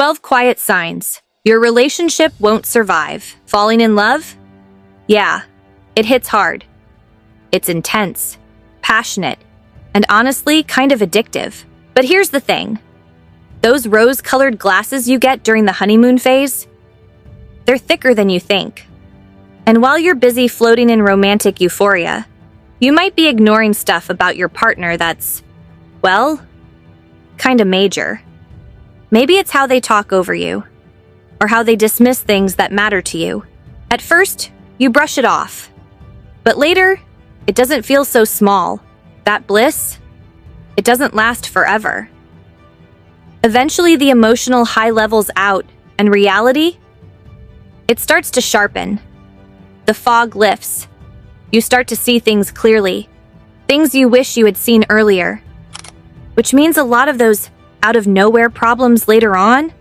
12 quiet signs. Your relationship won't survive. Falling in love? Yeah, it hits hard. It's intense, passionate, and honestly kind of addictive. But here's the thing. Those rose-colored glasses you get during the honeymoon phase, they're thicker than you think. And while you're busy floating in romantic euphoria, you might be ignoring stuff about your partner that's, well, kinda major. Maybe it's how they talk over you, or how they dismiss things that matter to you. At first, you brush it off. But later, it doesn't feel so small. That bliss, it doesn't last forever. Eventually, the emotional high levels out, and reality, it starts to sharpen. The fog lifts. You start to see things clearly, things you wish you had seen earlier. Which means a lot of those out-of-nowhere problems later on,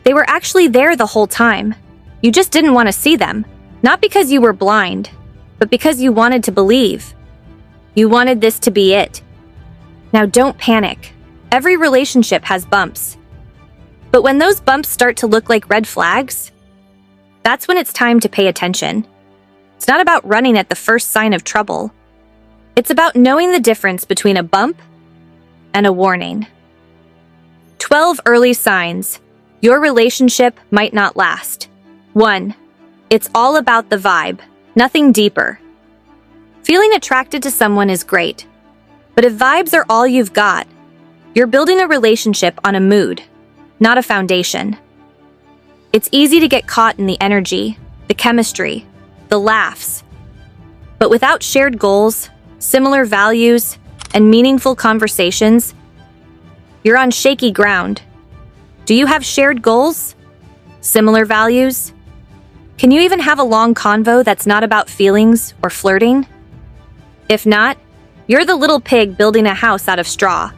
they were actually there the whole time. You just didn't want to see them. Not because you were blind, but because you wanted to believe. You wanted this to be it. Now don't panic. Every relationship has bumps. But when those bumps start to look like red flags, that's when it's time to pay attention. It's not about running at the first sign of trouble. It's about knowing the difference between a bump and a warning. 12 early signs. Your relationship might not last. 1. It's all about the vibe, nothing deeper. Feeling attracted to someone is great, but if vibes are all you've got, you're building a relationship on a mood, not a foundation. It's easy to get caught in the energy, the chemistry, the laughs. But without shared goals, similar values, and meaningful conversations, you're on shaky ground. Do you have shared goals? Similar values? Can you even have a long convo that's not about feelings or flirting? If not, you're the little pig building a house out of straw.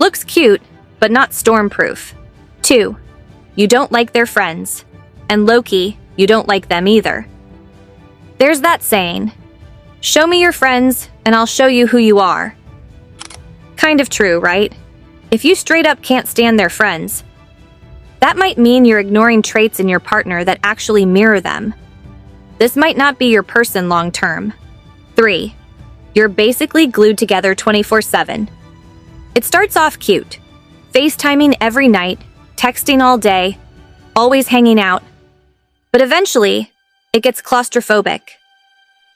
Looks cute, but not stormproof. 2. You don't like their friends. And low-key, you don't like them either. There's that saying, show me your friends and I'll show you who you are. Kind of true, right? If you straight up can't stand their friends, that might mean you're ignoring traits in your partner that actually mirror them. This might not be your person long term. 3. You're basically glued together 24/7. It starts off cute. FaceTiming every night, texting all day, always hanging out. But eventually, it gets claustrophobic.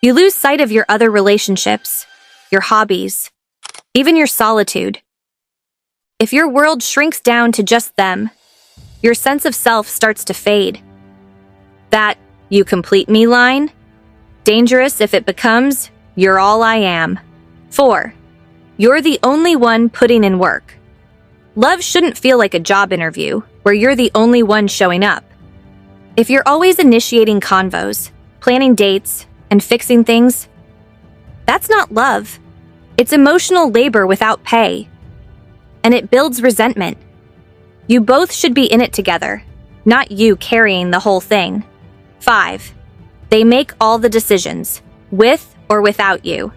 You lose sight of your other relationships, your hobbies, even your solitude. If your world shrinks down to just them, your sense of self starts to fade. That "you complete me" line? Dangerous if it becomes "you're all I am." 4. You're the only one putting in work. Love shouldn't feel like a job interview where you're the only one showing up. If you're always initiating convos, planning dates, and fixing things, that's not love. It's emotional labor without pay. And it builds resentment. You both should be in it together, not you carrying the whole thing. 5. They make all the decisions, with or without you.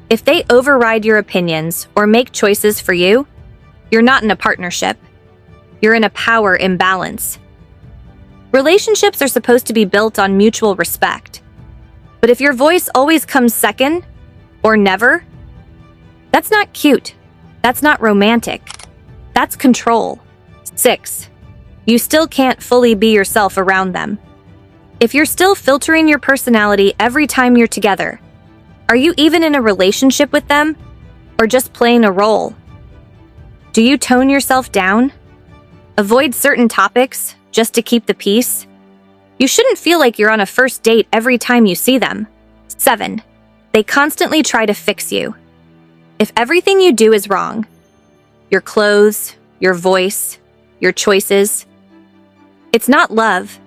If they override your opinions or make choices for you, you're not in a partnership. You're in a power imbalance. Relationships are supposed to be built on mutual respect. But if your voice always comes second, or never, that's not cute. That's not romantic. That's control. 6. You still can't fully be yourself around them. If you're still filtering your personality every time you're together, are you even in a relationship with them, or just playing a role? Do you tone yourself down? Avoid certain topics just to keep the peace? You shouldn't feel like you're on a first date every time you see them. 7. They constantly try to fix you. If everything you do is wrong, your clothes, your voice, your choices, it's not love.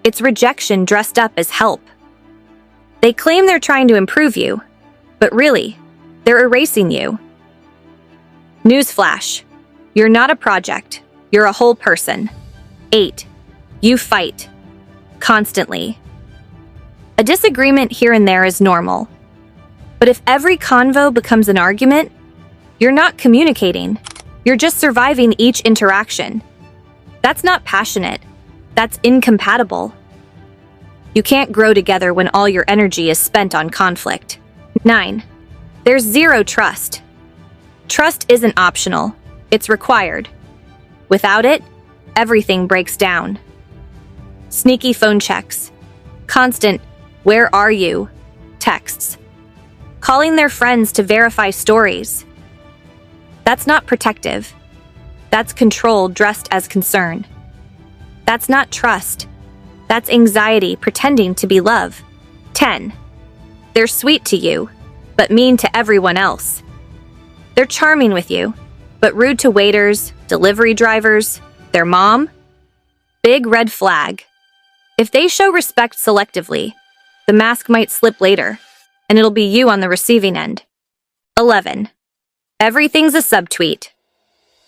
It's rejection dressed up as help. They claim they're trying to improve you, but really, they're erasing you. Newsflash, you're not a project, you're a whole person. 8. You fight. Constantly. A disagreement here and there is normal. But if every convo becomes an argument, you're not communicating. You're just surviving each interaction. That's not passionate. That's incompatible. You can't grow together when all your energy is spent on conflict. 9. There's zero trust. Trust isn't optional. It's required. Without it, everything breaks down. Sneaky phone checks. Constant, "Where are you?" texts. Calling their friends to verify stories. That's not protective. That's control dressed as concern. That's not trust. That's anxiety pretending to be love. 10. They're sweet to you, but mean to everyone else. They're charming with you, but rude to waiters, delivery drivers, their mom. Big red flag. If they show respect selectively, the mask might slip later, and it'll be you on the receiving end. 11. Everything's a subtweet.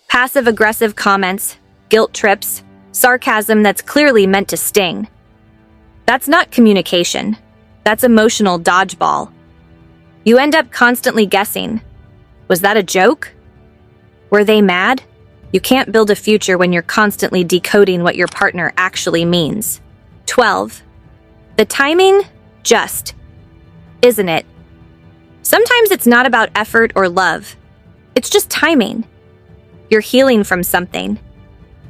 Passive-aggressive comments, guilt trips, sarcasm that's clearly meant to sting. That's not communication. That's emotional dodgeball. You end up constantly guessing. Was that a joke? Were they mad? You can't build a future when you're constantly decoding what your partner actually means. 12. The timing? Just. Isn't it? Sometimes it's not about effort or love. It's just timing. You're healing from something.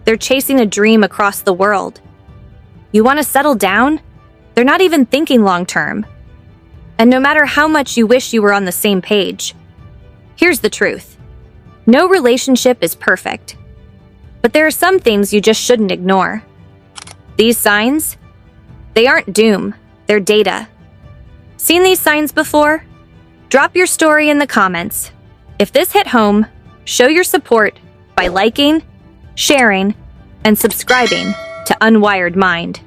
They're chasing a dream across the world. You want to settle down? They're not even thinking long-term. And no matter how much you wish you were on the same page, here's the truth. No relationship is perfect. But there are some things you just shouldn't ignore. These signs? They aren't doom, they're data. Seen these signs before? Drop your story in the comments. If this hit home, show your support by liking, sharing, and subscribing to Unwired Mind.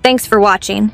Thanks for watching.